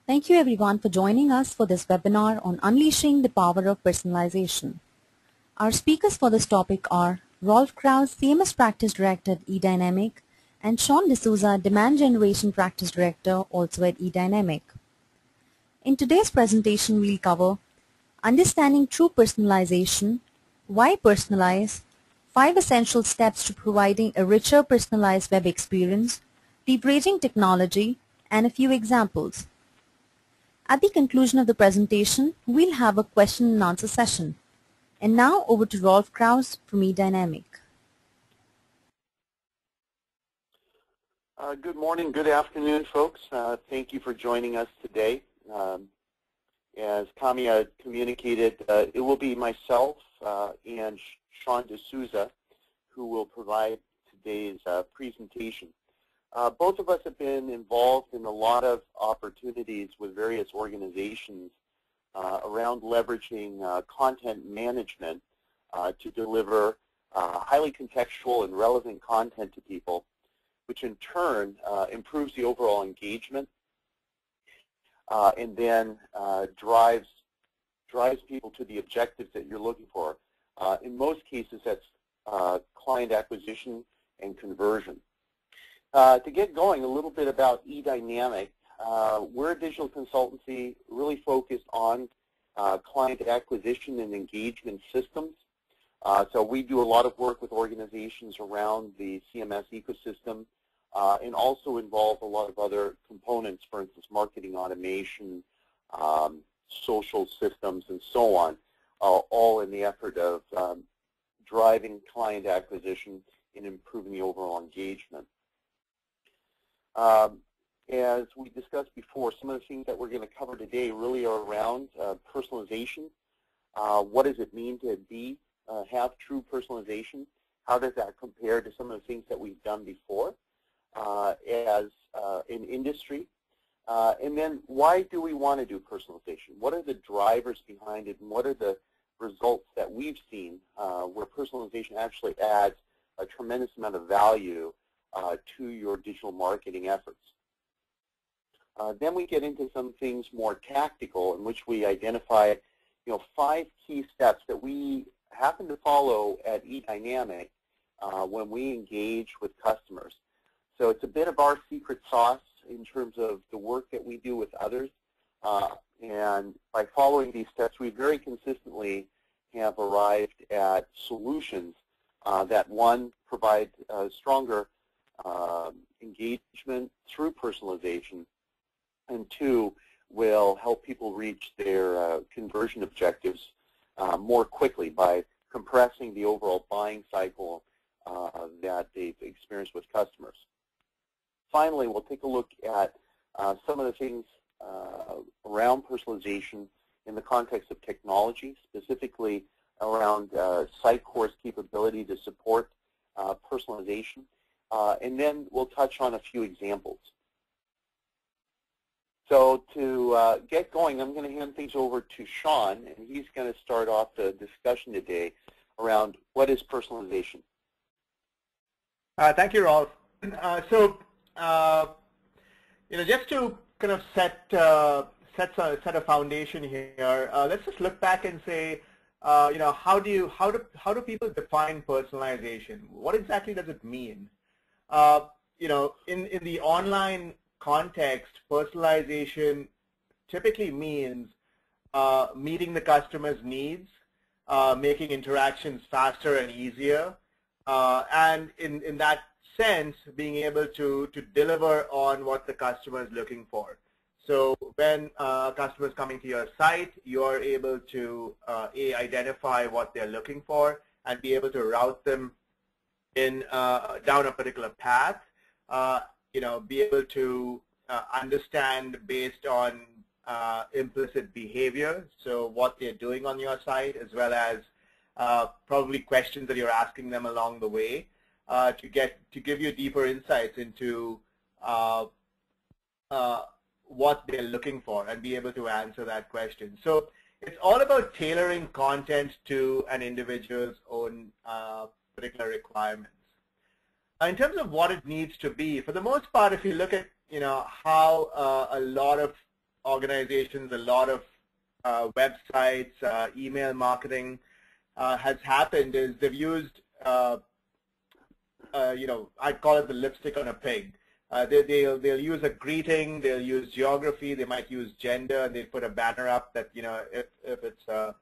Thank you everyone for joining us for this webinar on unleashing the power of personalization. Our speakers for this topic are Rolf Krause, CMS Practice Director at eDynamic, and Sean D'Souza, Demand Generation Practice Director, also at eDynamic. In today's presentation, we'll cover understanding true personalization, why personalize, 5 essential steps to providing a richer personalized web experience, leveraging technology, and a few examples. At the conclusion of the presentation, we'll have a question and answer session. And now over to Rolf Krause from eDynamic. Good morning, good afternoon, folks. Thank you for joining us today. As Kamia communicated, it will be myself and Sean D'Souza who will provide today's presentation. Both of us have been involved in a lot of opportunities with various organizations around leveraging content management to deliver highly contextual and relevant content to people, which in turn improves the overall engagement and then drives people to the objectives that you're looking for. In most cases, that's client acquisition and conversion. To get going, a little bit about eDynamic. We're a digital consultancy really focused on client acquisition and engagement systems. So we do a lot of work with organizations around the CMS ecosystem and also involve a lot of other components, for instance, marketing automation, social systems, and so on, all in the effort of driving client acquisition and improving the overall engagement. As we discussed before, some of the things that we're going to cover today really are around personalization. What does it mean to have true personalization? How does that compare to some of the things that we've done before as an industry? And then why do we want to do personalization? What are the drivers behind it, and what are the results that we've seen where personalization actually adds a tremendous amount of value to your digital marketing efforts? Then we get into some things more tactical in which we identify 5 key steps that we happen to follow at eDynamic when we engage with customers. So it's a bit of our secret sauce in terms of the work that we do with others. And by following these steps, we very consistently have arrived at solutions that, one, provide stronger engagement through personalization, and 2, will help people reach their conversion objectives more quickly by compressing the overall buying cycle that they've experienced with customers. Finally, we'll take a look at some of the things around personalization in the context of technology, specifically around Sitecore's capability to support personalization. And then we'll touch on a few examples. So to get going, I'm going to hand things over to Sean, and he's going to start off the discussion today around what is personalization. Thank you, Rolf. Just to kind of set a foundation here, let's just look back and say, how do people define personalization? What exactly does it mean? In the online context, personalization typically means meeting the customer's needs, making interactions faster and easier, and in that sense, being able to deliver on what the customer is looking for. So when a customer is coming to your site, you are able to identify what they're looking for and be able to route them in down a particular path. Be able to understand based on implicit behavior, so what they're doing on your site, as well as probably questions that you're asking them along the way to give you deeper insights into what they're looking for and be able to answer that question. So it's all about tailoring content to an individual's own particular requirements. In terms of what it needs to be, for the most part, if you look at how a lot of organizations, a lot of websites, email marketing has happened is they've used, I'd call it the lipstick on a pig. They'll use a greeting, they'll use geography, they might use gender, and they put a banner up that, if it's a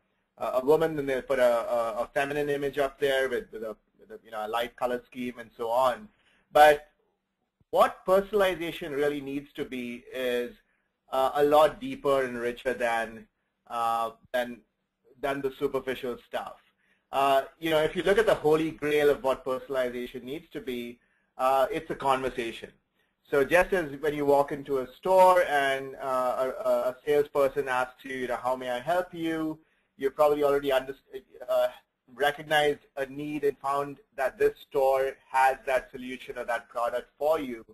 woman, then they'll put a feminine image up there with a light color scheme and so on. But what personalization really needs to be is a lot deeper and richer than the superficial stuff. If you look at the holy grail of what personalization needs to be, it's a conversation. So just as when you walk into a store and a salesperson asks you, how may I help you, you've probably already recognized a need and found that this store has that solution or that product for you.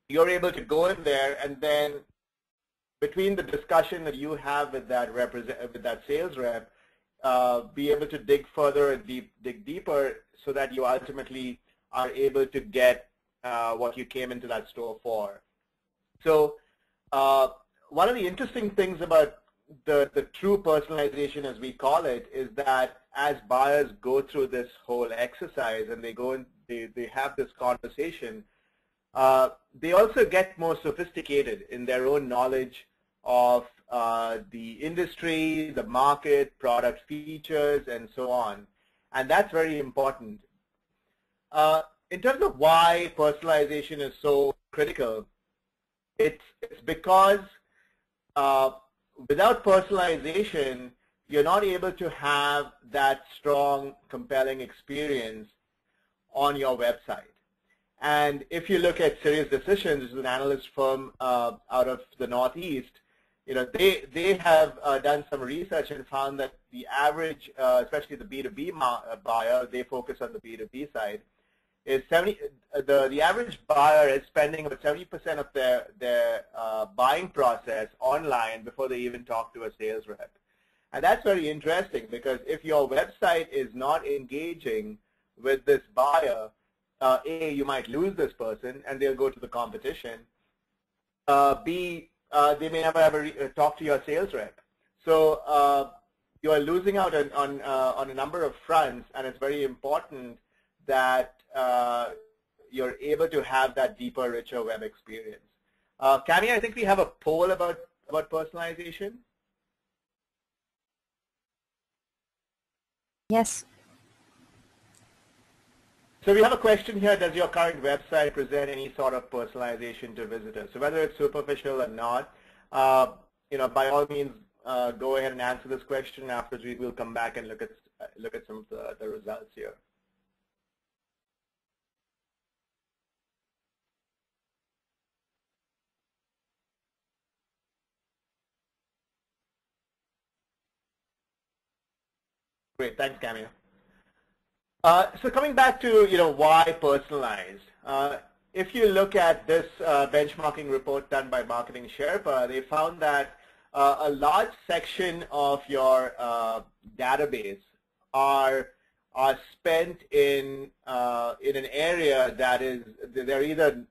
You're able to go in there, and then between the discussion that you have with that sales rep, be able to dig further and dig deeper so that you ultimately are able to get what you came into that store for. So one of the interesting things about the true personalization, as we call it, is that as buyers go through this whole exercise and they have this conversation, they also get more sophisticated in their own knowledge of the industry, the market, product features, and so on. And that's very important. In terms of why personalization is so critical, it's because without personalization, you're not able to have that strong, compelling experience on your website. And if you look at Serious Decisions, which is an analyst firm out of the Northeast, they have done some research and found that the average, especially the B2B buyer, they focus on the B2B side, is the average buyer is spending about 70% of their buying process online before they even talk to a sales rep. And that's very interesting, because if your website is not engaging with this buyer, A, you might lose this person and they'll go to the competition. B, they may never ever talk to your sales rep. So you are losing out on a number of fronts, and it's very important that you're able to have that deeper, richer web experience. Cami, I think we have a poll about personalization. Yes. So we have a question here: does your current website present any sort of personalization to visitors? So whether it's superficial or not, by all means, go ahead and answer this question. After we'll come back and look at some of the results here. Great, thanks, Camille. So coming back to why personalized. If you look at this benchmarking report done by Marketing Sherpa, they found that a large section of your database are spent in an area that they're either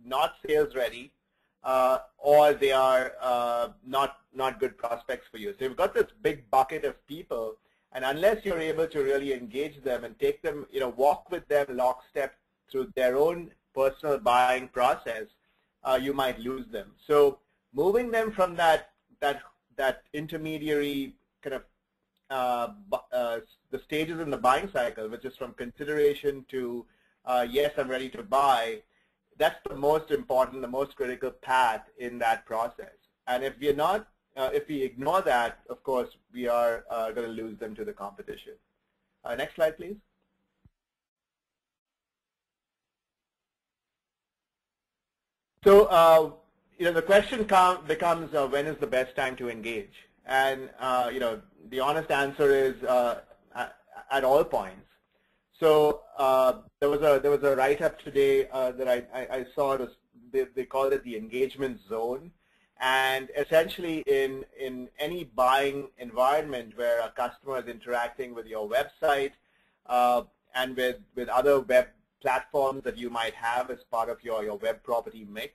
not sales ready or they are not good prospects for you. So you've got this big bucket of people. And unless you're able to really engage them and take them, walk with them lockstep through their own personal buying process, you might lose them. So moving them from that intermediary kind of the stages in the buying cycle, which is from consideration to yes, I'm ready to buy, that's the most important, the most critical path in that process. And if we're not if we ignore that, of course, we are going to lose them to the competition. Next slide, please. So, the question becomes, when is the best time to engage? And, the honest answer is at all points. So, there was a write-up today that I saw. They called it the engagement zone. And essentially, in any buying environment where a customer is interacting with your website and with other web platforms that you might have as part of your web property mix,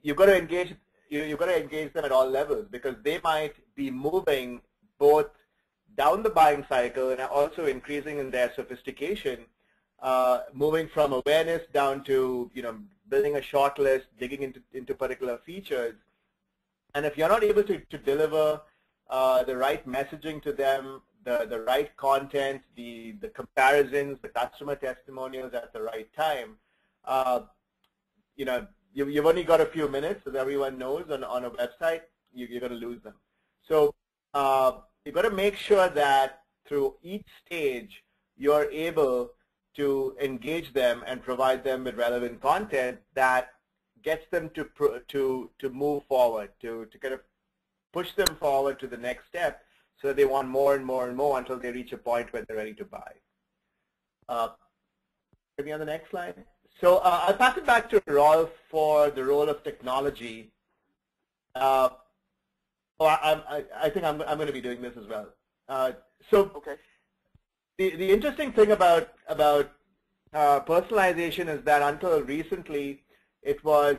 you've got to engage them at all levels, because they might be moving both down the buying cycle and also increasing in their sophistication, moving from awareness down to building a short list, digging into particular features. And if you're not able to deliver the right messaging to them, the right content, the comparisons, the customer testimonials at the right time, you've only got a few minutes, as everyone knows, on a website. You're going to lose them. So you've got to make sure that through each stage you're able to engage them and provide them with relevant content that gets them to move forward, to kind of push them forward to the next step, so that they want more and more and more until they reach a point where they're ready to buy. Maybe on the next slide. So I'll pass it back to Rolf for the role of technology. I think I'm going to be doing this as well. Okay. The interesting thing about personalization is that until recently, it was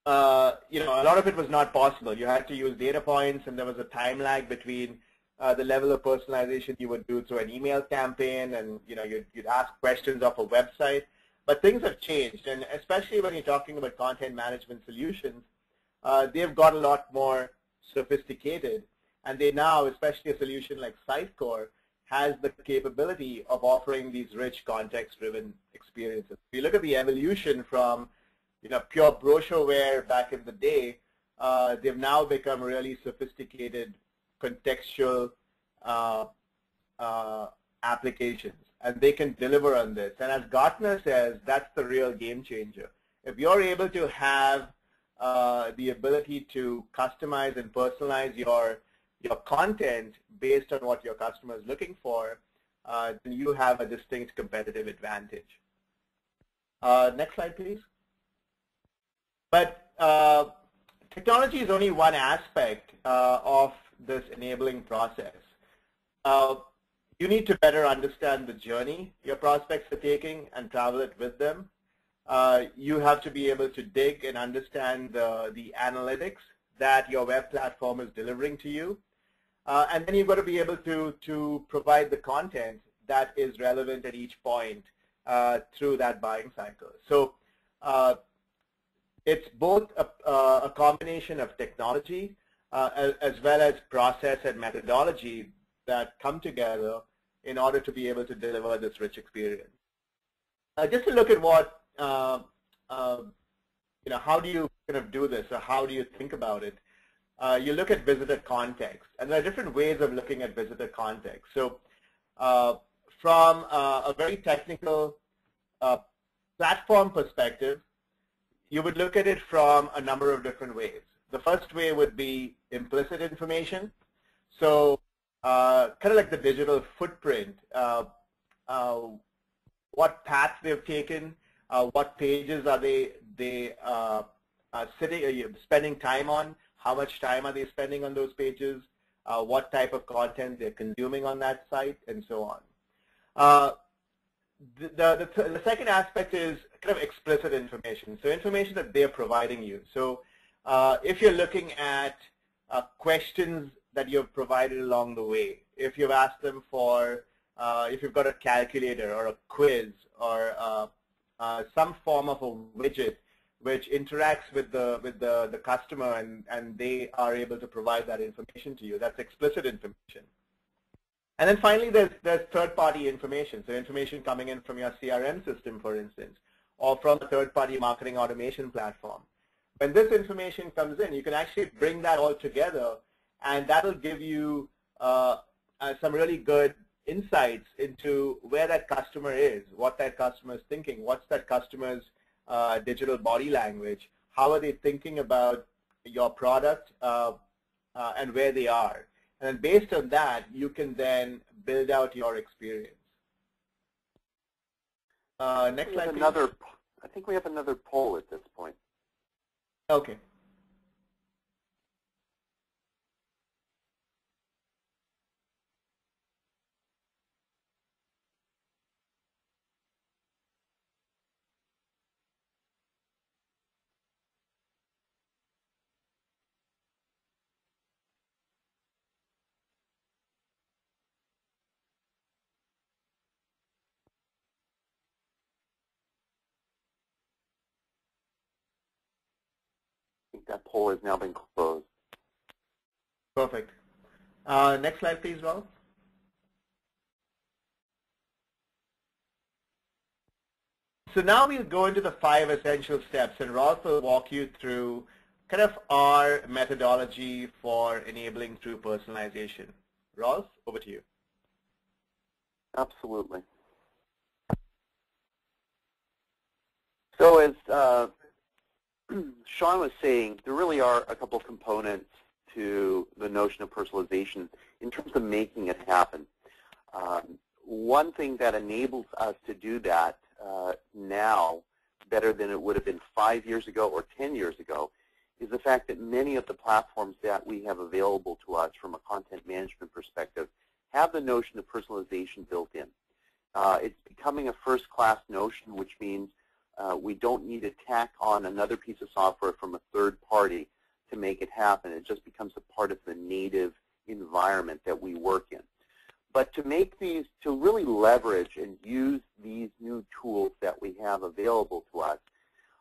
a lot of it was not possible. You had to use data points, and there was a time lag between the level of personalization you would do through an email campaign, and you'd ask questions off a website. But things have changed, and especially when you're talking about content management solutions, they've got a lot more sophisticated, and they now, especially a solution like Sitecore, has the capability of offering these rich context-driven experiences. If you look at the evolution from pure brochureware back in the day, they've now become really sophisticated contextual applications, and they can deliver on this. And as Gartner says, that's the real game changer. If you're able to have the ability to customize and personalize your content based on what your customer is looking for, then you have a distinct competitive advantage. Next slide, please. But technology is only one aspect of this enabling process. You need to better understand the journey your prospects are taking and travel it with them. You have to be able to dig and understand the analytics that your web platform is delivering to you. And then you've got to be able to provide the content that is relevant at each point through that buying cycle. So it's both a combination of technology as well as process and methodology that come together in order to be able to deliver this rich experience. Just to look at what, how do you kind of do this, or how do you think about it? You look at visitor context, and there are different ways of looking at visitor context. So from a very technical platform perspective, you would look at it from a number of different ways. The first way would be implicit information. So kind of like the digital footprint, what path they've taken, what pages are they spending time on, how much time are they spending on those pages, what type of content they're consuming on that site, and so on. The second aspect is kind of explicit information, so information that they're providing you. So if you're looking at questions that you've provided along the way, if you've asked them for, if you've got a calculator or a quiz or some form of a widget which interacts with the customer, and they are able to provide that information to you, that's explicit information. And then finally, there's third-party information, so information coming in from your CRM system, for instance, or from a third-party marketing automation platform. When this information comes in, you can actually bring that all together, and that will give you some really good insights into where that customer is, what that customer is thinking, what's that customer's digital body language, how are they thinking about your product, and where they are. And based on that, you can then build out your experience. Next slide, please. I think we have another poll at this point. Okay. think that poll has now been closed. Perfect. Next slide, please, Rolf. So now we'll go into the 5 essential steps, and Rolf will walk you through kind of our methodology for enabling true personalization. Rolf, over to you. Absolutely. So as Sean was saying, there really are a couple of components to the notion of personalization in terms of making it happen. One thing that enables us to do that now better than it would have been 5 years ago or 10 years ago is the fact that many of the platforms that we have available to us from a content management perspective have the notion of personalization built in. It's becoming a first-class notion, which means we don't need to tack on another piece of software from a third party to make it happen. It just becomes a part of the native environment that we work in. But to make these, to really leverage and use these new tools that we have available to us,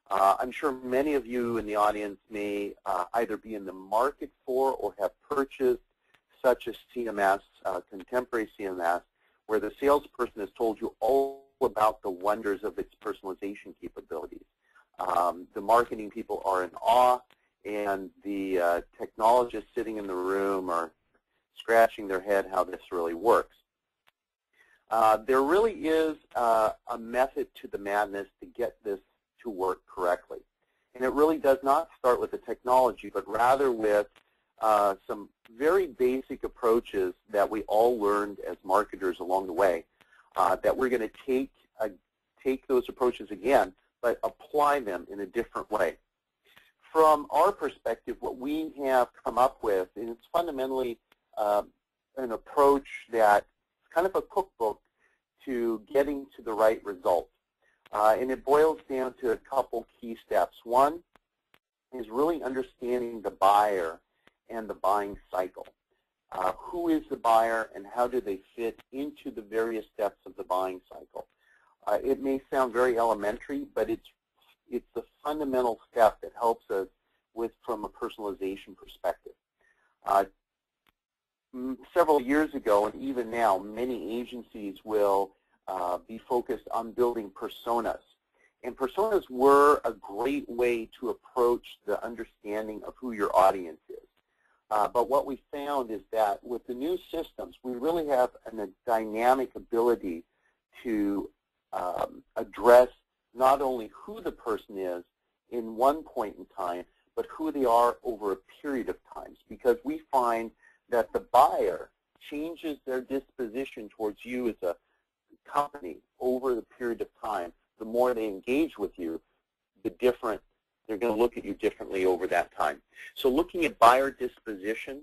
I'm sure many of you in the audience may either be in the market for or have purchased such a CMS, contemporary CMS, where the salesperson has told you all about the wonders of its personalization capabilities. The marketing people are in awe, and the technologists sitting in the room are scratching their head how this really works. There really is a method to the madness to get this to work correctly. And it really does not start with the technology, but rather with some very basic approaches that we all learned as marketers along the way, that we're going to take those approaches again, but apply them in a different way. From our perspective, what we have come up with is fundamentally an approach that's kind of a cookbook to getting to the right result. And it boils down to a couple key steps. One is really understanding the buyer and the buying cycle. Who is the buyer and how do they fit into the various steps of the buying cycle? It may sound very elementary, but it's the fundamental step that helps us from a personalization perspective. Several years ago, and even now, many agencies will be focused on building personas. And personas were a great way to approach the understanding of who your audience is. But what we found is that with the new systems, we really have a dynamic ability to address not only who the person is in one point in time, but who they are over a period of times. Because we find that the buyer changes their disposition towards you as a company over the period of time. The more they engage with you, the different, they're going to look at you differently over that time. So looking at buyer disposition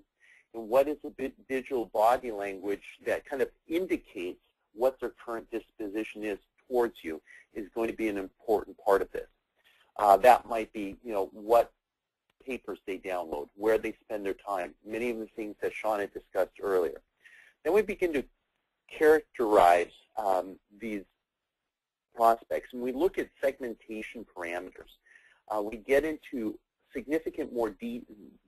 and what is the digital body language that kind of indicates what their current disposition is towards you is going to be an important part of this. That might be, what papers they download, where they spend their time, many of the things that Sean had discussed earlier. Then we begin to characterize these prospects, and we look at segmentation parameters. We get into significant more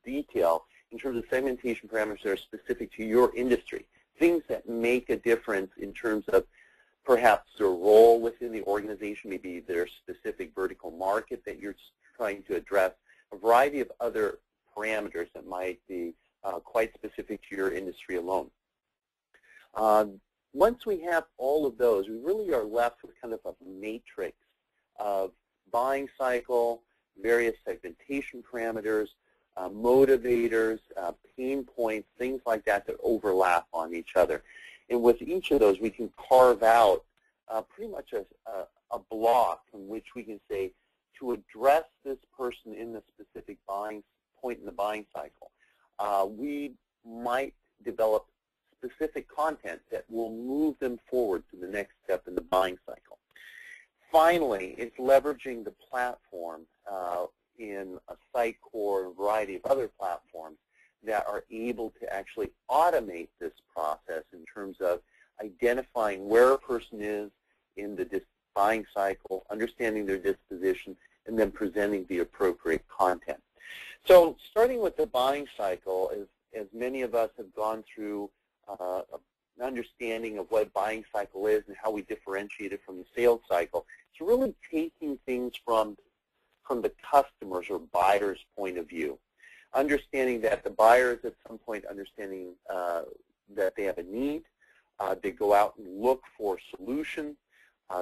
detail in terms of segmentation parameters that are specific to your industry, things that make a difference in terms of perhaps their role within the organization, maybe their specific vertical market that you're trying to address, a variety of other parameters that might be quite specific to your industry alone. Once we have all of those, we really are left with kind of a matrix of buying cycle, various segmentation parameters, motivators, pain points, things like that that overlap on each other. And with each of those, we can carve out pretty much a block in which we can say, to address this person in the specific buying point in the buying cycle, we might develop specific content that will move them forward to the next step in the buying cycle. Finally, it's leveraging the platform in a Sitecore and a variety of other platforms that are able to actually automate this process in terms of identifying where a person is in the buying cycle, understanding their disposition, and then presenting the appropriate content. So starting with the buying cycle, as many of us have gone through an understanding of what a buying cycle is and how we differentiate it from the sales cycle, it's really taking things from the customer's or buyer's point of view. Understanding that the buyer is at some point understanding that they have a need. They go out and look for solutions.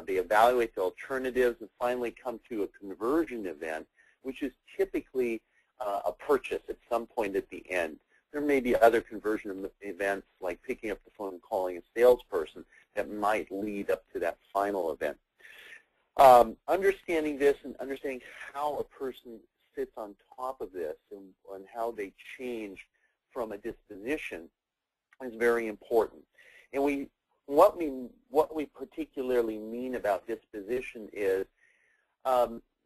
They evaluate the alternatives and finally come to a conversion event, which is typically a purchase at some point at the end. There may be other conversion events like picking up the phone and calling a salesperson that might lead up to that final event. Understanding this and understanding how a person sits on top of this and how they change from a disposition is very important. And what we particularly mean about disposition is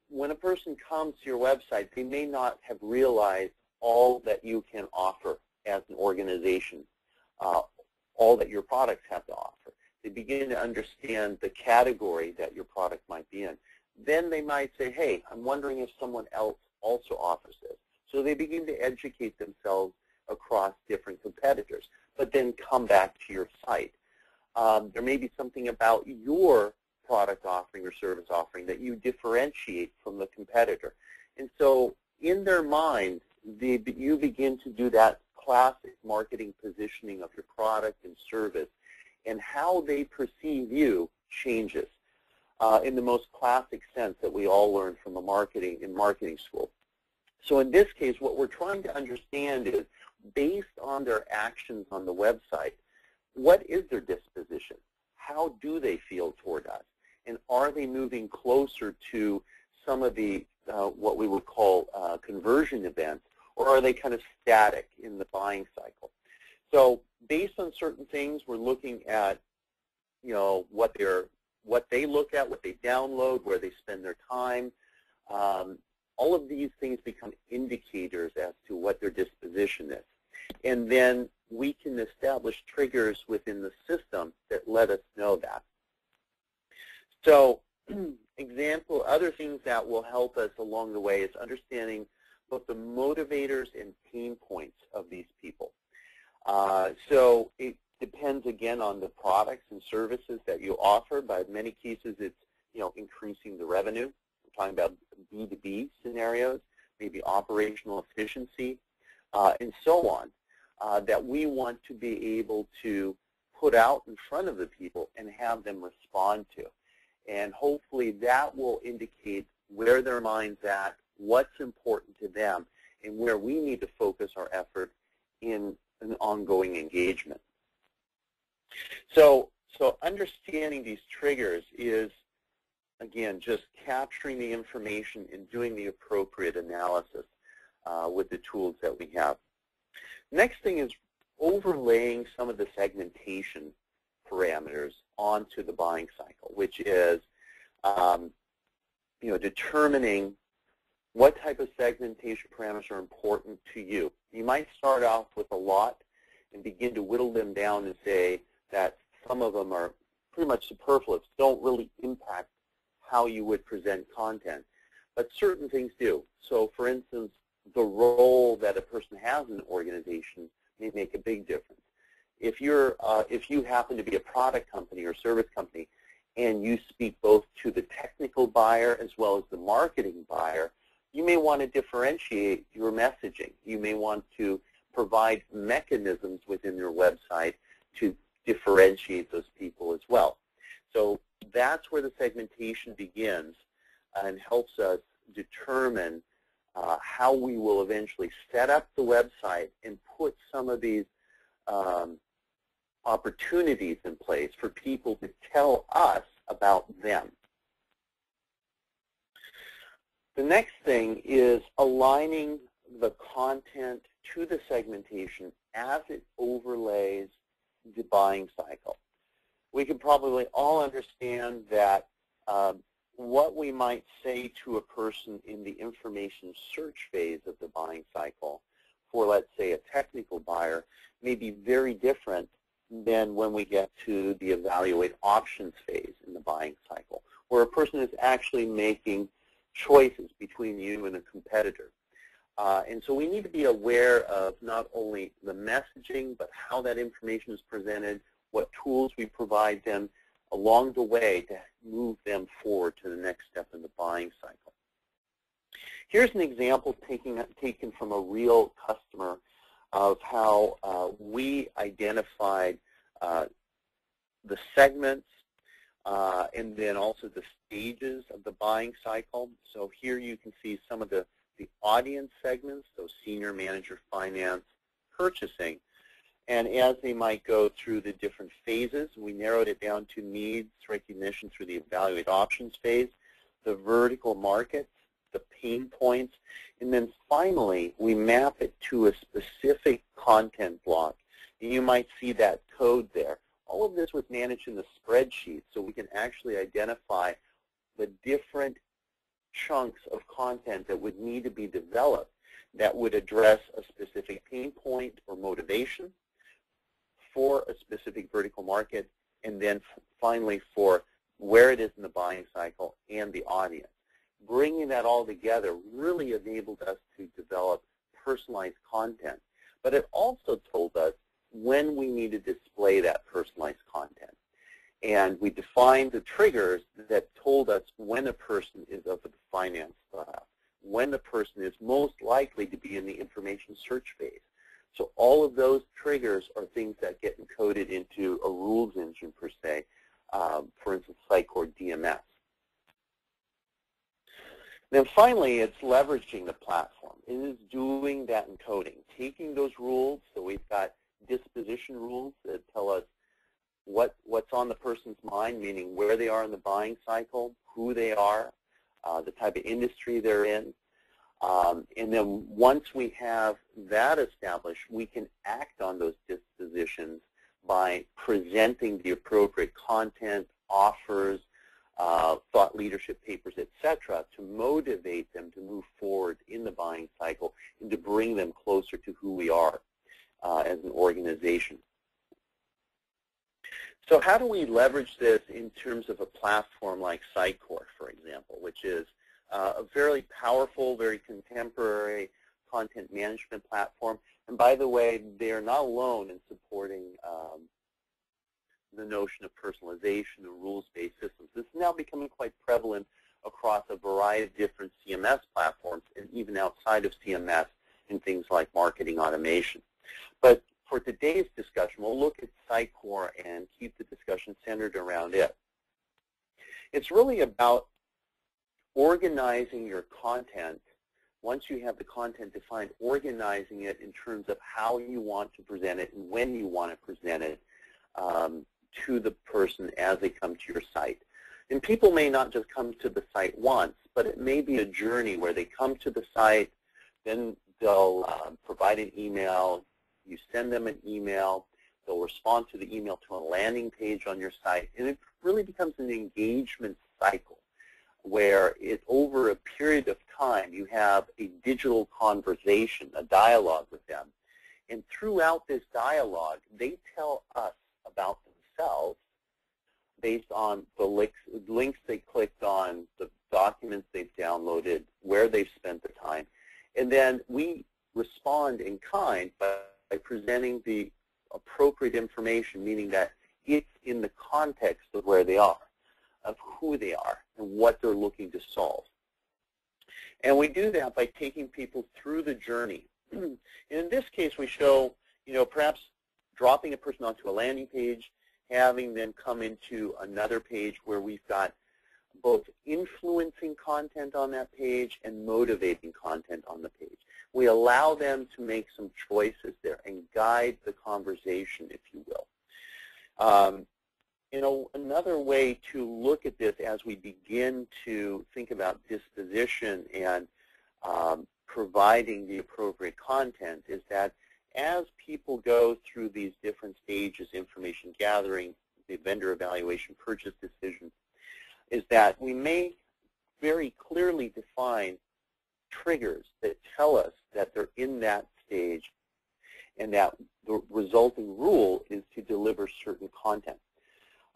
when a person comes to your website, they may not have realized all that you can offer as an organization, all that your products have to offer. They begin to understand the category that your product might be in. Then they might say, hey, I'm wondering if someone else also offers this. So they begin to educate themselves across different competitors, but then come back to your site. There may be something about your product offering or service offering that you differentiate from the competitor. And so in their mind, you begin to do that classic marketing positioning of your product and service, and how they perceive you changes in the most classic sense that we all learn from in marketing school. So in this case, what we're trying to understand is, based on their actions on the website, what is their disposition? How do they feel toward us? And are they moving closer to some of the what we would call conversion events, or are they kind of static in the buying cycle? So based on certain things, we're looking at, what they look at, what they download, where they spend their time. All of these things become indicators as to what their disposition is. And then we can establish triggers within the system that let us know that. So other things that will help us along the way is understanding both the motivators and pain points of these people. So it depends, again, on the products and services that you offer. But in many cases, it's increasing the revenue. We're talking about B2B scenarios, maybe operational efficiency, and so on, that we want to be able to put out in front of the people and have them respond to. And hopefully that will indicate where their mind's at, what's important to them, and where we need to focus our effort in an ongoing engagement. So understanding these triggers is, again, just capturing the information and doing the appropriate analysis with the tools that we have. Next thing is overlaying some of the segmentation parameters onto the buying cycle, which is determining what type of segmentation parameters are important to you. You might start off with a lot and begin to whittle them down and say that some of them are pretty much superfluous, don't really impact how you would present content. But certain things do. So for instance, the role that a person has in an organization may make a big difference. If you happen to be a product company or service company and you speak both to the technical buyer as well as the marketing buyer, you may want to differentiate your messaging. You may want to provide mechanisms within your website to differentiate those people as well. So that's where the segmentation begins and helps us determine how we will eventually set up the website and put some of these opportunities in place for people to tell us about them. The next thing is aligning the content to the segmentation as it overlays the buying cycle. We can probably all understand that what we might say to a person in the information search phase of the buying cycle for, let's say, a technical buyer may be very different than when we get to the evaluate options phase in the buying cycle, where a person is actually making choices between you and a competitor. And so we need to be aware of not only the messaging, but how that information is presented, what tools we provide them along the way to move them forward to the next step in the buying cycle. Here's an example taken from a real customer of how we identified the segments and then also the stages of the buying cycle. So here you can see some of the audience segments, so senior manager, finance, purchasing. And as they might go through the different phases, we narrowed it down to needs recognition through the evaluate options phase, the vertical markets, the pain points, and then finally we map it to a specific content block. And you might see that code there. All of this was managed in the spreadsheet, so we can actually identify the different chunks of content that would need to be developed that would address a specific pain point or motivation for a specific vertical market, and then finally for where it is in the buying cycle and the audience. Bringing that all together really enabled us to develop personalized content, but it also told us when we need to display that personalized content. And we defined the triggers that told us when a person is of the finance style, when the person is most likely to be in the information search phase. So all of those triggers are things that get encoded into a rules engine per se, for instance, Sitecore DMS. Then finally, it's leveraging the platform. It is doing that encoding, taking those rules. So we've got disposition rules that tell us what's on the person's mind, meaning where they are in the buying cycle, who they are, the type of industry they're in. And then once we have that established, we can act on those dispositions by presenting the appropriate content, offers, thought leadership papers, etc., to motivate them to move forward in the buying cycle and to bring them closer to who we are as an organization. So how do we leverage this in terms of a platform like Sitecore, for example, which is a very powerful, very contemporary content management platform? And by the way, they are not alone in supporting the notion of personalization and rules-based systems. This is now becoming quite prevalent across a variety of different CMS platforms and even outside of CMS in things like marketing automation. But for today's discussion, we'll look at Sitecore and keep the discussion centered around it. It's really about organizing your content. Once you have the content defined, organizing it in terms of how you want to present it and when you want to present it to the person as they come to your site. And people may not just come to the site once, but it may be a journey where they come to the site, then they'll provide an email, you send them an email, they'll respond to the email to a landing page on your site, and it really becomes an engagement cycle where over a period of time you have a digital conversation, a dialogue with them. And throughout this dialogue, they tell us about themselves based on the links they clicked on, the documents they've downloaded, where they've spent the time. And then we respond in kind by presenting the appropriate information, meaning that it's in the context of where they are, of who they are, and what they're looking to solve. And we do that by taking people through the journey. And in this case, we show, perhaps dropping a person onto a landing page, having them come into another page where we've got both influencing content on that page and motivating content on the page. We allow them to make some choices there and guide the conversation, if you will. Another way to look at this as we begin to think about disposition and providing the appropriate content is that as people go through these different stages, information gathering, the vendor evaluation, purchase decision, is that we may very clearly define triggers that tell us that they're in that stage and that the resulting rule is to deliver certain content.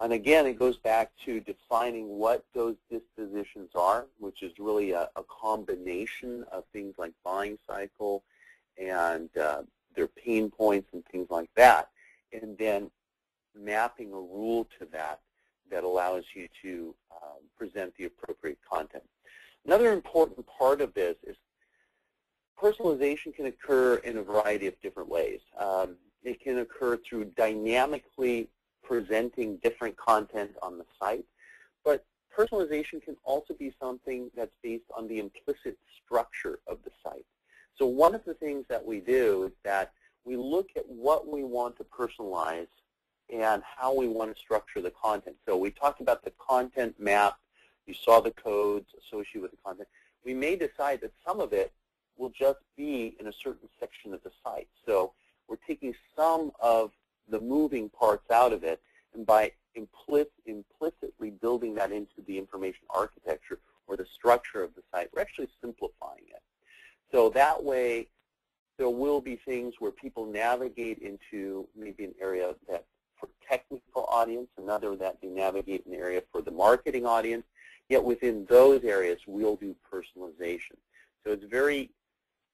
And again, it goes back to defining what those dispositions are, which is really a combination of things like buying cycle and their pain points and things like that, and then mapping a rule to that that allows you to present the appropriate content. Another important part of this is personalization can occur in a variety of different ways. It can occur through dynamically presenting different content on the site, but personalization can also be something that's based on the implicit structure of the site. So one of the things that we do is that we look at what we want to personalize and how we want to structure the content. So we talked about the content map. You saw the codes associated with the content. We may decide that some of it will just be in a certain section of the site. So we're taking some of the moving parts out of it, and by implicitly building that into the information architecture or the structure of the site, we're actually simplifying it. So that way, there will be things where people navigate into maybe an area that for technical audience, another that they navigate an area for the marketing audience, yet within those areas, we'll do personalization. So it's very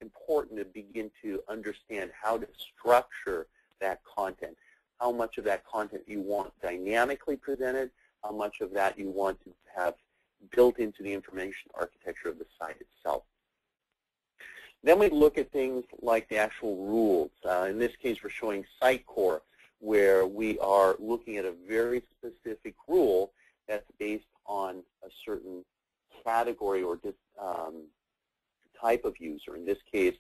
important to begin to understand how to structure that content, how much of that content you want dynamically presented, how much of that you want to have built into the information architecture of the site itself. Then we look at things like the actual rules. In this case, we're showing Sitecore, where we are looking at a very specific rule that's based on a certain category or type of user. In this case,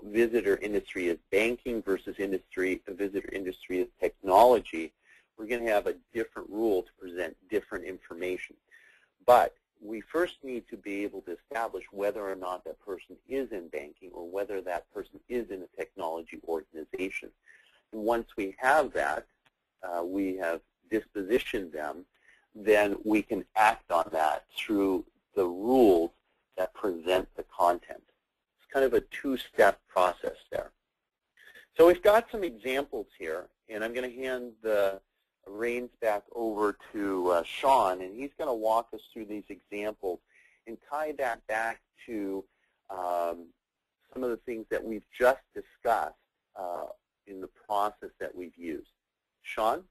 visitor industry is banking versus visitor industry is technology. We're going to have a different rule to present different information. But we first need to be able to establish whether or not that person is in banking or whether that person is in a technology organization. And once we have that, we have dispositioned them, then we can act on that through the rules that present the content. It's kind of a two-step process there. So we've got some examples here, and I'm going to hand the reins back over to Sean, and he's going to walk us through these examples and tie that back to some of the things that we've just discussed in the process that we've used. Sean?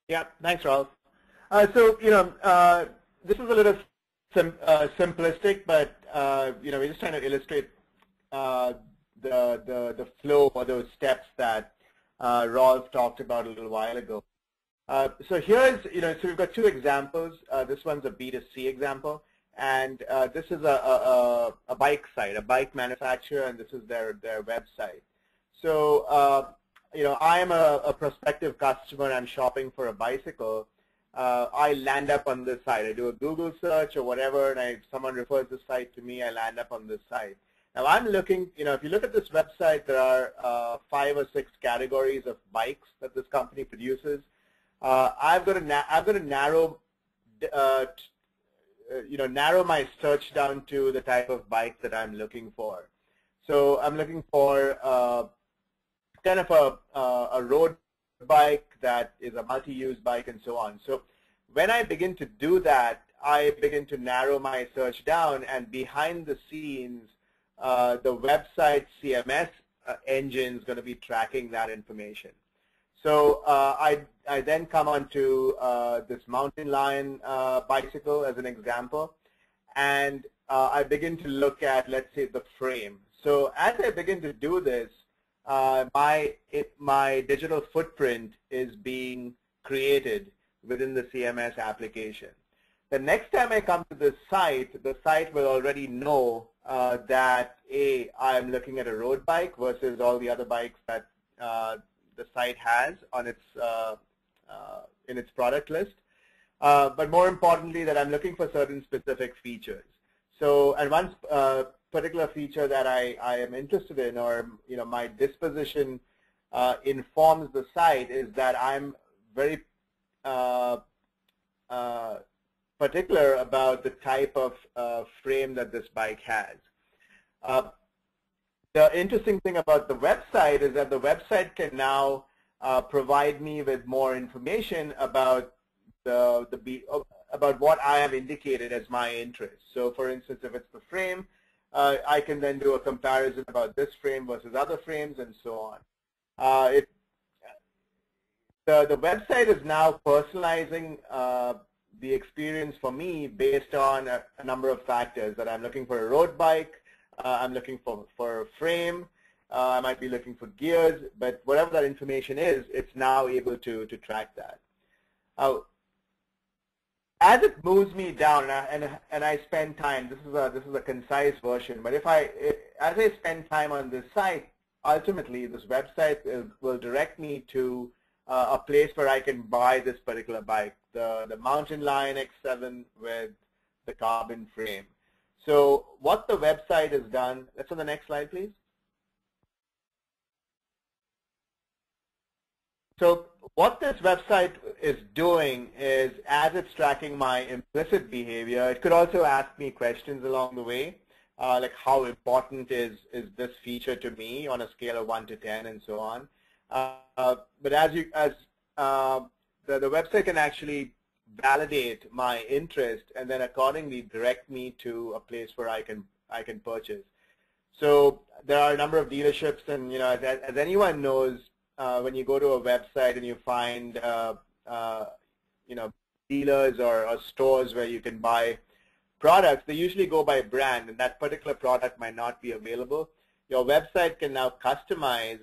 Yeah, thanks, Rolf. This is a little simplistic, but we're just trying to illustrate the flow or those steps that Rolf talked about a little while ago. So here's, so we've got two examples. This one's a B2C example, and this is a bike site, a bike manufacturer, and this is their website. So, I am a prospective customer. I'm shopping for a bicycle. I land up on this site. I do a Google search or whatever, and if someone refers the site to me, I land up on this site. Now I'm looking, if you look at this website, there are 5 or 6 categories of bikes that this company produces. I've got to narrow, narrow my search down to the type of bike that I'm looking for. So I'm looking for kind of a road bike that is a multi-use bike and so on. So when I begin to do that, I begin to narrow my search down, and behind the scenes, the website CMS engine is going to be tracking that information. So I then come onto this mountain lion bicycle as an example, and I begin to look at, let's say, the frame. So as I begin to do this, my digital footprint is being created within the CMS application. The next time I come to this site, the site will already know that I'm looking at a road bike versus all the other bikes that the site has on its in its product list. But more importantly, that I'm looking for certain specific features. So, and one particular feature that I am interested in, or my disposition informs the site, is that I'm very particular about the type of frame that this bike has. The interesting thing about the website is that the website can now provide me with more information about about what I have indicated as my interest. So for instance, if it's the frame, I can then do a comparison about this frame versus other frames and so on. The website is now personalizing the experience for me based on a number of factors, that I'm looking for a road bike, I'm looking for a frame, I might be looking for gears, but whatever that information is, it's now able to track that. As it moves me down, and I spend time, this is a concise version, but as I spend time on this site, ultimately this website will direct me to a place where I can buy this particular bike, the Mountain Lion X7 with the carbon frame. So what the website has done, let's on the next slide, please. So what this website is doing is, as it's tracking my implicit behavior, it could also ask me questions along the way, like how important is this feature to me on a scale of 1 to 10 and so on. But the website can actually validate my interest and then accordingly direct me to a place where I can purchase. So there are a number of dealerships, and as anyone knows, when you go to a website and you find dealers or stores where you can buy products, they usually go by brand, and that particular product might not be available. Your website can now customize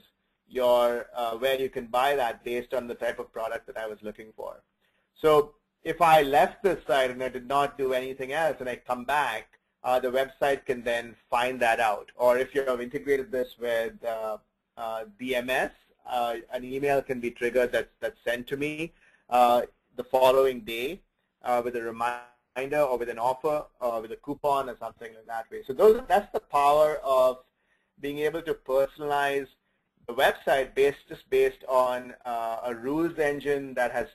your where you can buy that based on the type of product that I was looking for. So if I left this site and I did not do anything else and I come back, the website can then find that out. Or if you have integrated this with DMS, an email can be triggered that's sent to me the following day with a reminder or with an offer or with a coupon or something like that way. So that's the power of being able to personalize the website just based on a rules engine that has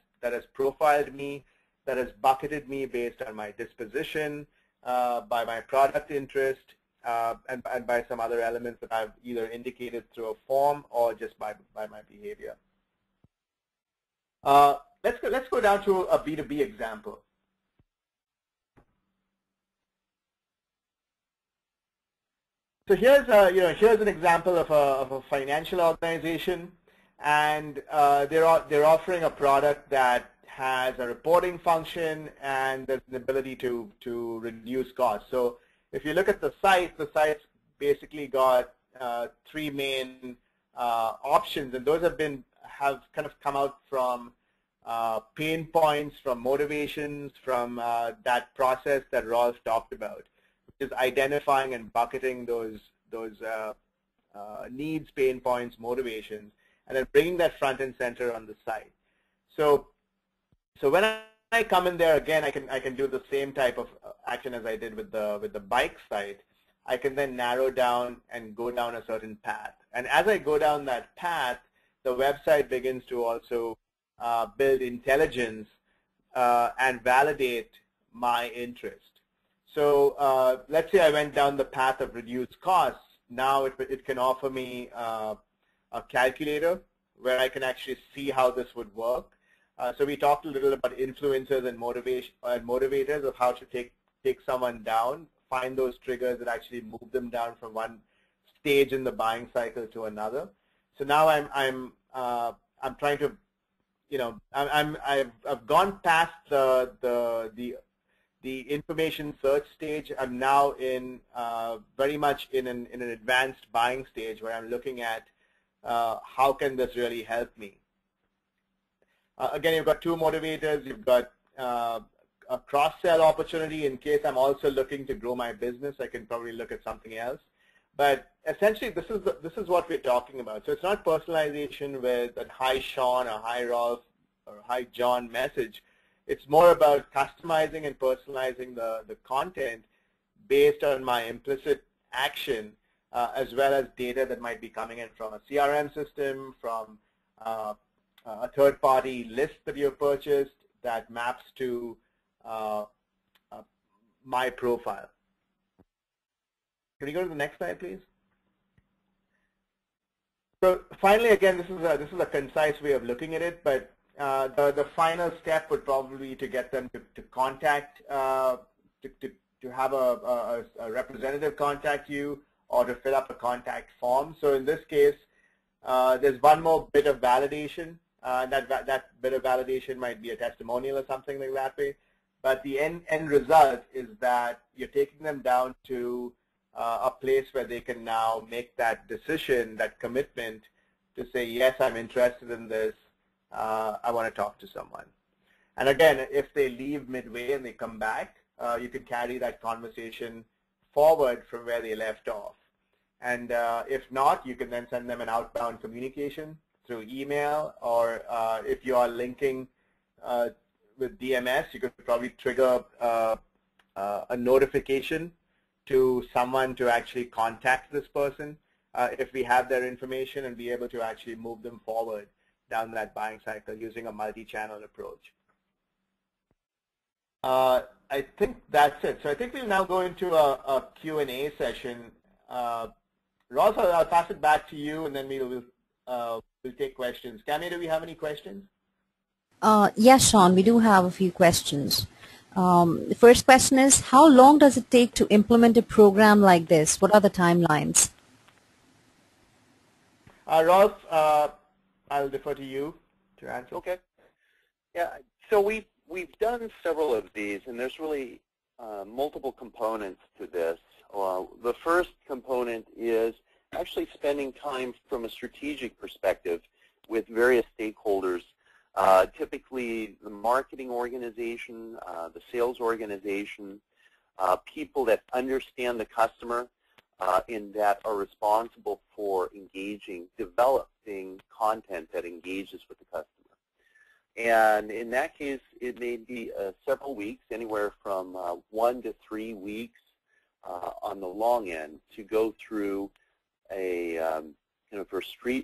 profiled me, that has bucketed me based on my disposition, by my product interest, and by some other elements that I've either indicated through a form or just by my behavior. Let's go down to a B2B example. So here's an example of a financial organization, and they're offering a product that has a reporting function and there's an ability to reduce costs. So if you look at the site's basically got three main options, and those have kind of come out from pain points, from motivations, from that process that Rolf talked about, which is identifying and bucketing those needs, pain points, motivations, and then bringing that front and center on the site. So when I come in there again, I can do the same type of action as I did with the bike site. I can then narrow down and go down a certain path. And as I go down that path, the website begins to also build intelligence and validate my interest. So let's say I went down the path of reduced costs. Now it can offer me a calculator where I can actually see how this would work. So we talked a little about influencers and motivators of how to take someone down, find those triggers that actually move them down from one stage in the buying cycle to another. So now I'm trying to, I've gone past the information search stage. I'm now in very much in an advanced buying stage where I'm looking at how can this really help me. Again, you've got two motivators. You've got a cross-sell opportunity in case I'm also looking to grow my business. I can probably look at something else. But essentially, this is what we're talking about. So it's not personalization with a hi Sean or hi Rolf or hi John message. It's more about customizing and personalizing the content based on my implicit action, as well as data that might be coming in from a CRM system, from a third-party list that you've purchased that maps to my profile. Can you go to the next slide, please? So finally, again, this is a concise way of looking at it, but the final step would probably be to get them to contact, to have a representative contact you, or to fill up a contact form. So in this case, there's one more bit of validation. That bit of validation might be a testimonial or something like that way. But the end result is that you're taking them down to a place where they can now make that decision, that commitment to say, yes, I'm interested in this. I want to talk to someone. And again, if they leave midway and they come back, you can carry that conversation forward from where they left off. And if not, you can then send them an outbound communication through email, or if you are linking with DMS, you could probably trigger a notification to someone to actually contact this person if we have their information, and be able to actually move them forward down that buying cycle using a multi-channel approach. I think that's it. So I think we'll now go into a Q&A session. Rolf, I'll pass it back to you, and then we'll take questions. Cami, do we have any questions? Yes, Sean, we do have a few questions. The first question is, how long does it take to implement a program like this? What are the timelines? Rolf, I'll defer to you to answer. Okay. Yeah. So we've done several of these, and there's really multiple components to this. The first component is actually spending time from a strategic perspective with various stakeholders, typically the marketing organization, the sales organization, people that understand the customer and that are responsible for developing content that engages with the customer. And in that case, it may be several weeks, anywhere from 1 to 3 weeks on the long end, to go through a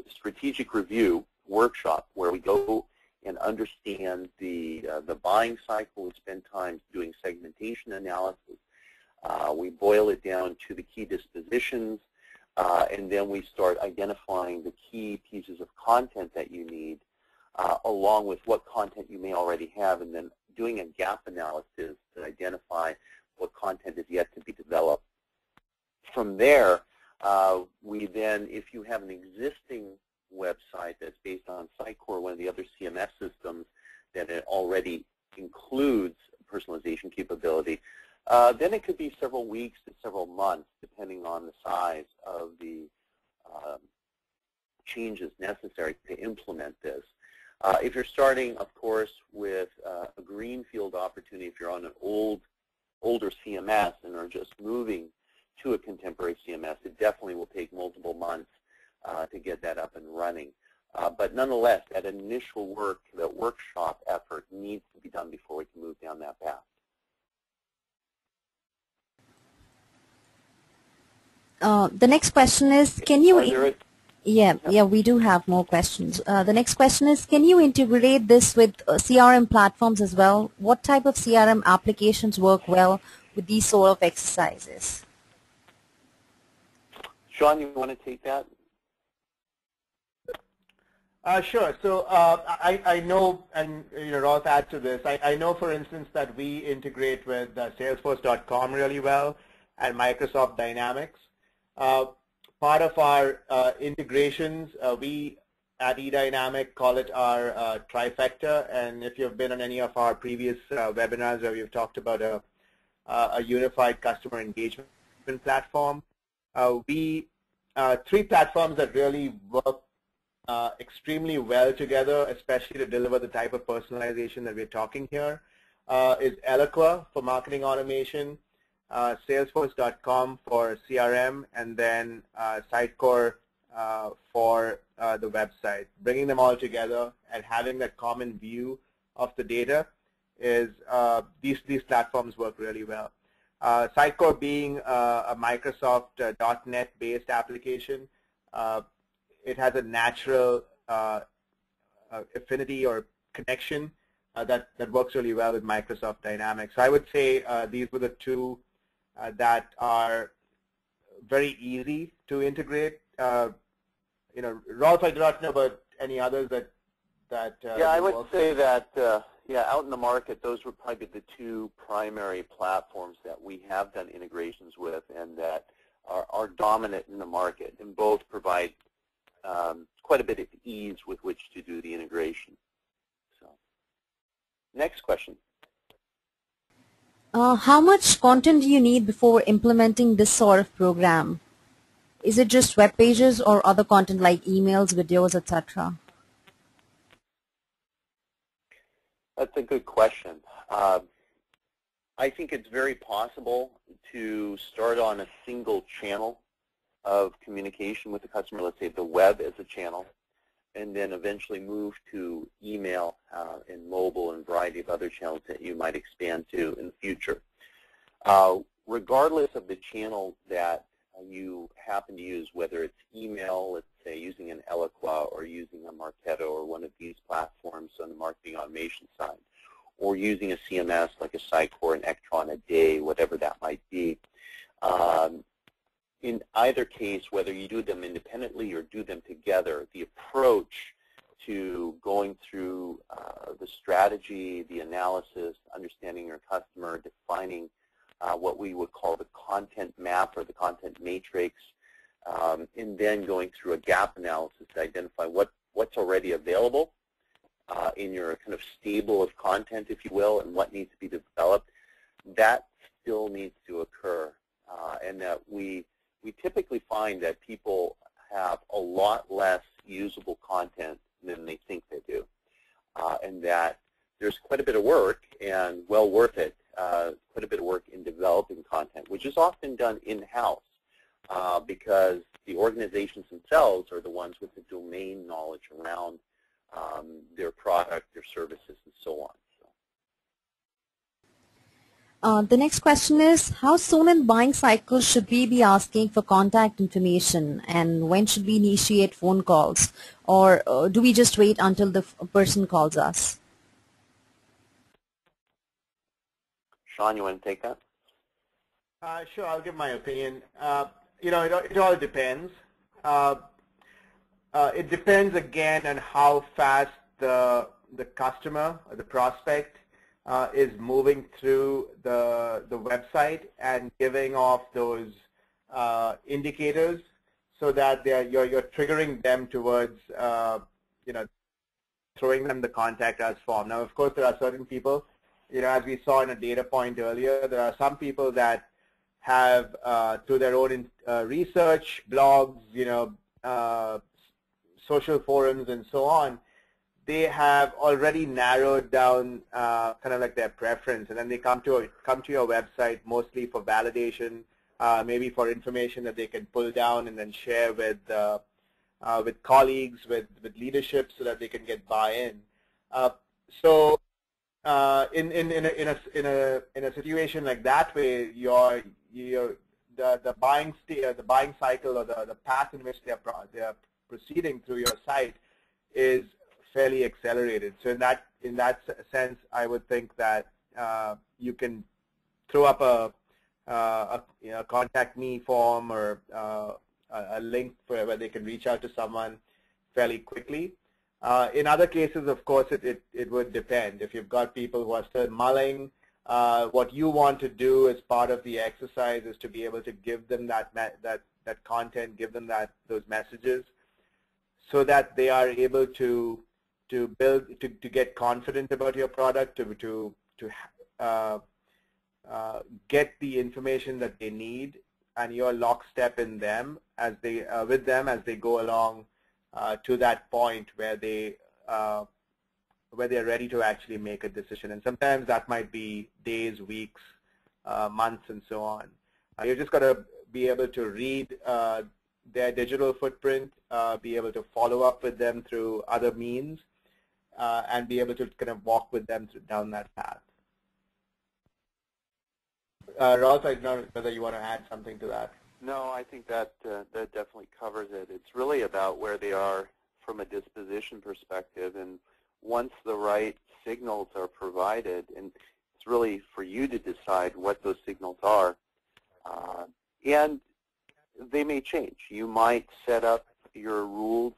strategic review workshop where we go and understand the buying cycle. We spend time doing segmentation analysis. We boil it down to the key dispositions, and then we start identifying the key pieces of content that you need, along with what content you may already have, and then doing a gap analysis to identify what content is yet to be developed. From there, we then, if you have an existing website that's based on Sitecore, one of the other CMS systems that it already includes personalization capability, then it could be several weeks to several months, depending on the size of the changes necessary to implement this. If you're starting, of course, with a greenfield opportunity, if you're on an older CMS and are just moving to a contemporary CMS, it definitely will take multiple months to get that up and running. But nonetheless, that initial work, that workshop effort, needs to be done before we can move down that path. The next question is, can you... Yeah, we do have more questions. The next question is, can you integrate this with CRM platforms as well? What type of CRM applications work well with these sort of exercises? Sean, you want to take that? Sure. So I know, and Rolf add to this, I know, for instance, that we integrate with Salesforce.com really well and Microsoft Dynamics. Part of our integrations, we at eDynamic call it our trifecta, and if you've been on any of our previous webinars where we've talked about a unified customer engagement platform, three platforms that really work extremely well together, especially to deliver the type of personalization that we're talking here, is Eloqua for marketing automation, Salesforce.com for CRM, and then Sitecore for the website. Bringing them all together and having that common view of the data is these platforms work really well. Sitecore being a Microsoft .NET based application, it has a natural affinity or connection that works really well with Microsoft Dynamics. So I would say these were the two that are very easy to integrate. Rolf, I do not know about any others that that yeah, I would works? say that yeah, out in the market, those would probably be the two primary platforms that we have done integrations with and that are dominant in the market, and both provide quite a bit of ease with which to do the integration. So, next question. How much content do you need before implementing this sort of program? Is it just web pages or other content like emails, videos, etc.? That's a good question. I think it's very possible to start on a single channel of communication with the customer, let's say the web as a channel, and then eventually move to email and mobile and a variety of other channels that you might expand to in the future. Regardless of the channel that you happen to use, whether it's email, let's say using an Eloqua or using a Marketo or one of these platforms on the marketing automation side, or using a CMS like a Sitecore, an Ectron, a Day, whatever that might be. In either case, whether you do them independently or do them together, the approach to going through the strategy, the analysis, understanding your customer, defining what we would call the content map or the content matrix, and then going through a gap analysis to identify what's already available in your kind of stable of content, if you will, and what needs to be developed. That still needs to occur, and that we typically find that people have a lot less usable content than they think they do, and that there's quite a bit of work, and well worth it, quite a bit of work in developing content, which is often done in-house because the organizations themselves are the ones with the domain knowledge around their product, their services, and so on. The next question is, how soon in buying cycle should we be asking for contact information, and when should we initiate phone calls, or do we just wait until the person calls us? Sean, you want to take that? Sure, I'll give my opinion. You know, it all depends. It depends again on how fast the customer or the prospect is moving through the website and giving off those indicators, so that you're triggering them towards you know, throwing them the contact us form. Now, of course, there are certain people, you know, as we saw in a data point earlier, there are some people that have through their own research, blogs, you know, social forums, and so on, they have already narrowed down kind of like their preference, and then they come to your website mostly for validation, maybe for information that they can pull down and then share with colleagues, with leadership, so that they can get buy-in. So in a situation like that, where the buying cycle or the path in which they are proceeding through your site is fairly accelerated. So in that sense, I would think that you can throw up a you know, contact me form or a link where they can reach out to someone fairly quickly. In other cases, of course, it would depend. If you've got people who are still mulling, what you want to do as part of the exercise is to be able to give them that content, give them those messages, so that they are able to get confident about your product, to get the information that they need, and you're lockstep in them as they with them as they go along to that point where they're ready to actually make a decision. And sometimes that might be days, weeks, months, and so on. You've just got to be able to read their digital footprint, be able to follow up with them through other means, and be able to kind of walk with them down that path. Rolf, I don't know whether you want to add something to that. No, I think that that definitely covers it. It's really about where they are from a disposition perspective, and once the right signals are provided, and it's really for you to decide what those signals are, and they may change. You might set up your rules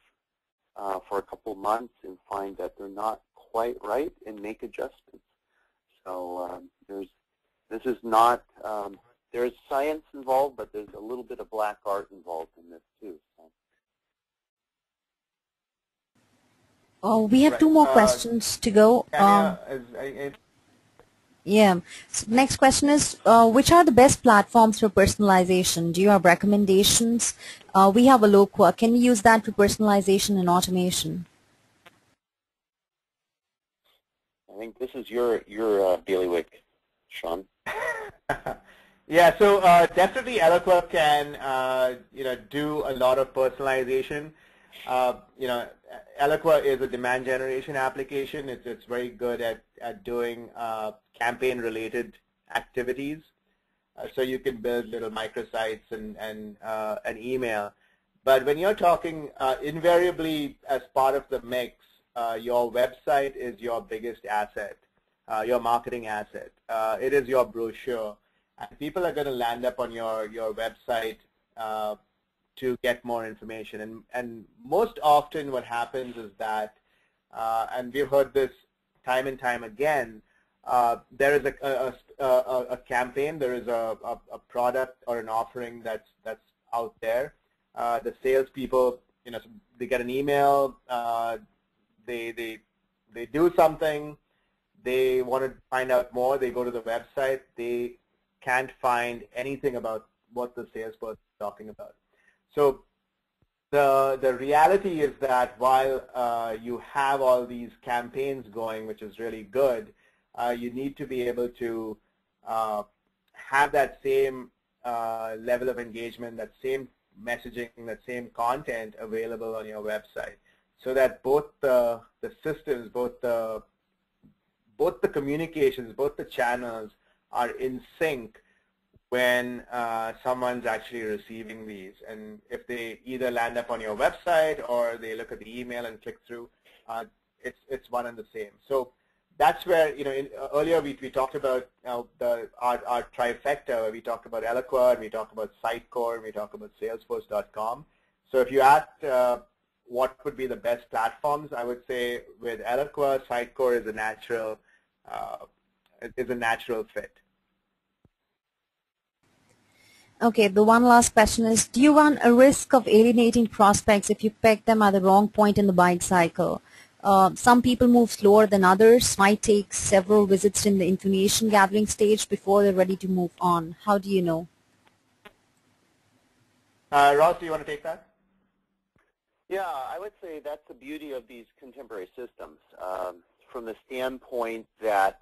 for a couple of months and find that they're not quite right and make adjustments. So this is not, there's science involved, but there's a little bit of black art involved in this too. So. Oh, we have two more questions to go. Yeah. So next question is, which are the best platforms for personalization? Do you have recommendations? We have Eloqua. Can we use that for personalization and automation? I think this is your bailiwick, Sean. Yeah, so definitely Eloqua can do a lot of personalization. Eloqua is a demand generation application. It's very good at doing campaign-related activities. So you can build little microsites and an email. But when you're talking invariably as part of the mix, your website is your biggest asset, your marketing asset. It is your brochure. And people are going to land up on your website to get more information. And most often what happens is that, and we've heard this time and time again, there is a campaign, there is a product or an offering that's out there. The salespeople, they get an email, they do something, they want to find out more, they go to the website, they can't find anything about what the salesperson is talking about. So the reality is that while you have all these campaigns going, which is really good, you need to be able to have that same level of engagement, that same messaging, that same content available on your website, so that both the systems, both the communications, both the channels are in sync when someone's actually receiving these. And if they either land up on your website or they look at the email and click through, it's one and the same. So that's where, earlier we talked about our trifecta, where we talked about Eloqua, and we talked about Sitecore, and we talked about Salesforce.com. So if you asked what would be the best platforms, I would say with Eloqua, Sitecore is a natural fit. Okay, the one last question is, do you run a risk of alienating prospects if you pick them at the wrong point in the buying cycle? Some people move slower than others, might take several visits in the information gathering stage before they're ready to move on. How do you know? Ross, do you want to take that? Yeah, I would say that's the beauty of these contemporary systems, from the standpoint that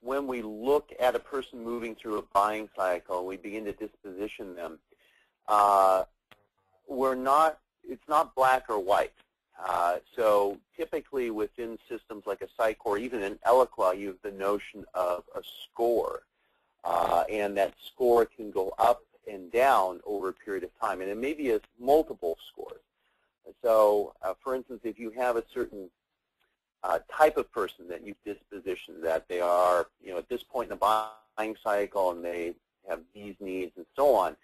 when we look at a person moving through a buying cycle, we begin to disposition them. It's not black or white. So typically within systems like a Sitecore, even in Eloqua, you have the notion of a score. And that score can go up and down over a period of time. And it may be multiple scores. So for instance, if you have a certain type of person that you've dispositioned, that they are, at this point in the buying cycle and they have these needs and so on,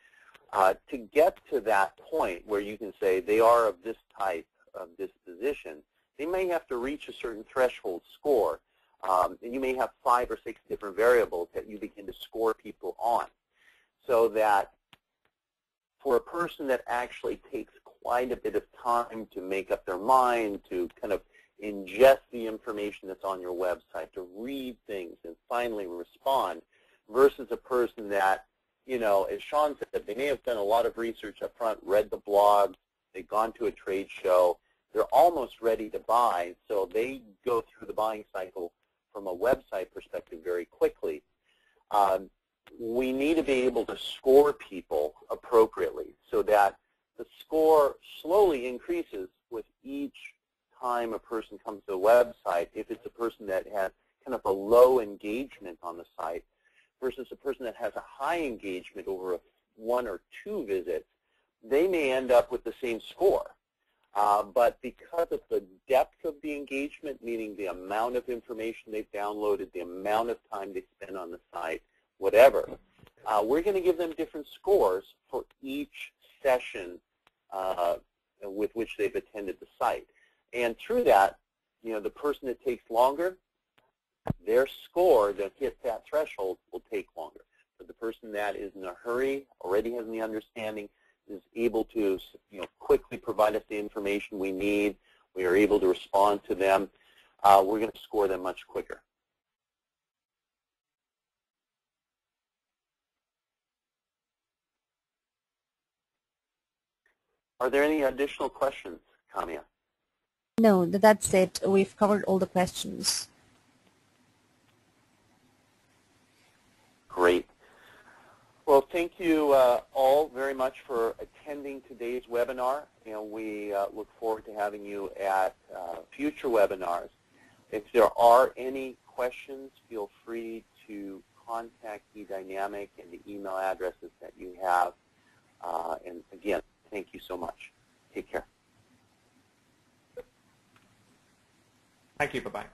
to get to that point where you can say they are of this type of disposition, they may have to reach a certain threshold score. And you may have 5 or 6 different variables that you begin to score people on. So that for a person that actually takes quite a bit of time to make up their mind, to kind of ingest the information that's on your website, to read things and finally respond, versus a person that, as Sean said, they may have done a lot of research up front, read the blogs, they've gone to a trade show, they're almost ready to buy, so they go through the buying cycle from a website perspective very quickly. We need to be able to score people appropriately so that the score slowly increases with each time a person comes to the website. If it's a person that has kind of a low engagement on the site versus a person that has a high engagement over 1 or 2 visits, they may end up with the same score. But because of the depth of the engagement, meaning the amount of information they've downloaded, the amount of time they spend on the site, whatever, we're going to give them different scores for each session with which they've attended the site. And through that, the person that takes longer, their score that hits that threshold will take longer. But the person that is in a hurry, already has the understanding, is able to quickly provide us the information we need, we are able to respond to them, we're going to score them much quicker. Are there any additional questions, Kamia? No, that's it. We've covered all the questions. Great. Well, thank you all very much for attending today's webinar, and we look forward to having you at future webinars. If there are any questions, feel free to contact eDynamic and the email addresses that you have. And again, thank you so much. Take care. Thank you. Bye-bye.